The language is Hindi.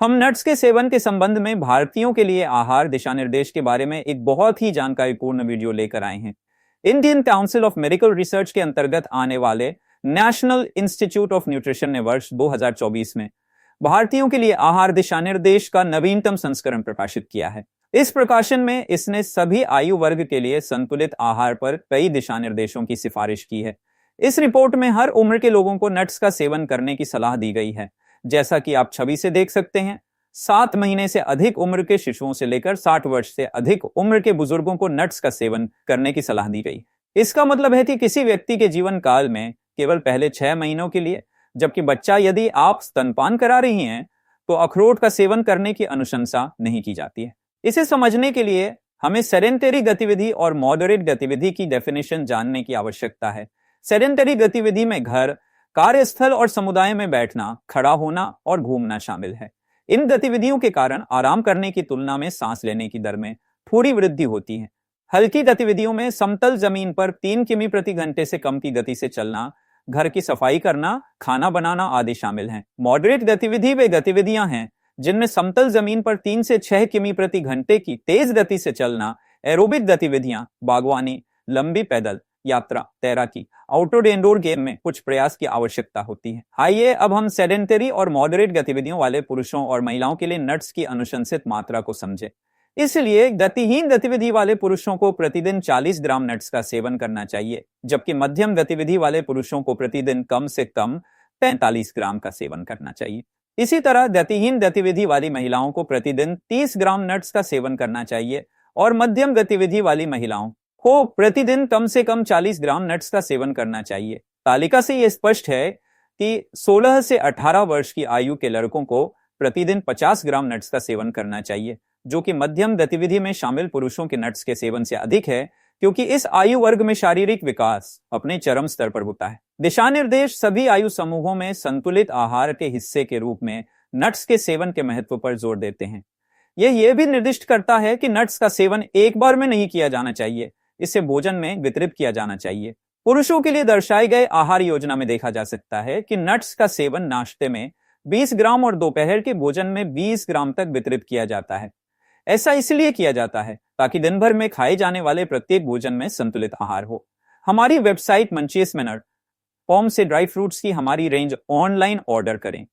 हम नट्स के सेवन के संबंध में भारतीयों के लिए आहार दिशा निर्देश के बारे में एक बहुत ही जानकारीपूर्ण वीडियो लेकर आए हैं। Indian council of medical research के अंतर्गत आने वाले नेशनल इंस्टीट्यूट ऑफ न्यूट्रिशन ने वर्ष 2024 में भारतीयों के लिए आहार दिशा निर्देश का नवीनतम संस्करण प्रकाशित किया है। इस प्रकाशन में इसने सभी आयु वर्ग के लिए संतुलित आहार पर कई दिशा निर्देशों की सिफारिश की है। इस रिपोर्ट में हर उम्र के लोगों को नट्स का सेवन करने की सलाह दी गई है। जैसा कि आप छवि से देख सकते हैं, 7 महीने से अधिक उम्र के शिशुओं से लेकर 60 वर्ष से अधिक उम्र के बुजुर्गों को नट्स का सेवन करने की सलाह दी गई। इसका मतलब है कि किसी व्यक्ति के जीवन काल में केवल पहले 6 महीनों के लिए, जबकि बच्चा यदि आप स्तनपान करा रही हैं तो अखरोट का सेवन करने की अनुशंसा नहीं की जाती है। इसे समझने के लिए हमें सेडेंटरी गतिविधि और मॉडरेट गतिविधि की डेफिनेशन जानने की आवश्यकता है। सेडेंटरी गतिविधि में घर, कार्यस्थल और समुदाय में बैठना, खड़ा होना और घूमना शामिल है। इन गतिविधियों के कारण आराम करने की तुलना में सांस लेने की दर में थोड़ी वृद्धि होती है। हल्की गतिविधियों में समतल जमीन पर 3 किमी प्रति घंटे से कम की गति से चलना, घर की सफाई करना, खाना बनाना आदि शामिल हैं। मॉडरेट गतिविधि वे गतिविधियां हैं जिनमें समतल जमीन पर 3 से 6 किमी प्रति घंटे की तेज गति से चलना, एरोबिक गतिविधियां, बागवानी, लंबी पैदल यात्रा, तैराकी, आउटडोर इंडोर गेम में कुछ प्रयास की आवश्यकता होती है। आइए अब हम सेडेंटरी और मॉडरेट गतिविधियों वाले पुरुषों और महिलाओं के लिए नट्स की अनुशंसित मात्रा को समझें। इसलिए गतिहीन गतिविधि वाले पुरुषों को प्रतिदिन 40 ग्राम नट्स का सेवन करना चाहिए, जबकि मध्यम गतिविधि वाले पुरुषों को प्रतिदिन कम से कम 45 ग्राम का सेवन करना चाहिए। इसी तरह गतिहीन गतिविधि वाली महिलाओं को प्रतिदिन 30 ग्राम नट्स का सेवन करना चाहिए और मध्यम गतिविधि वाली महिलाओं को प्रतिदिन कम से कम 40 ग्राम नट्स का सेवन करना चाहिए। तालिका से यह स्पष्ट है कि 16 से 18 वर्ष की आयु के लड़कों को प्रतिदिन 50 ग्राम नट्स का सेवन करना चाहिए, जो कि मध्यम गतिविधि में शामिल पुरुषों के नट्स के सेवन से अधिक है, क्योंकि इस आयु वर्ग में शारीरिक विकास अपने चरम स्तर पर होता है। दिशा निर्देश सभी आयु समूहों में संतुलित आहार के हिस्से के रूप में नट्स के सेवन के महत्व पर जोर देते हैं। यह भी निर्दिष्ट करता है कि नट्स का सेवन एक बार में नहीं किया जाना चाहिए, इसे भोजन में वितरित किया जाना चाहिए। पुरुषों के लिए दर्शाई गए आहार योजना में देखा जा सकता है कि नट्स का सेवन नाश्ते में 20 ग्राम और दोपहर के भोजन में 20 ग्राम तक वितरित किया जाता है। ऐसा इसलिए किया जाता है ताकि दिन भर में खाए जाने वाले प्रत्येक भोजन में संतुलित आहार हो। हमारी वेबसाइट मंचीस मैनर कॉम से ड्राई फ्रूट्स की हमारी रेंज ऑनलाइन ऑर्डर करें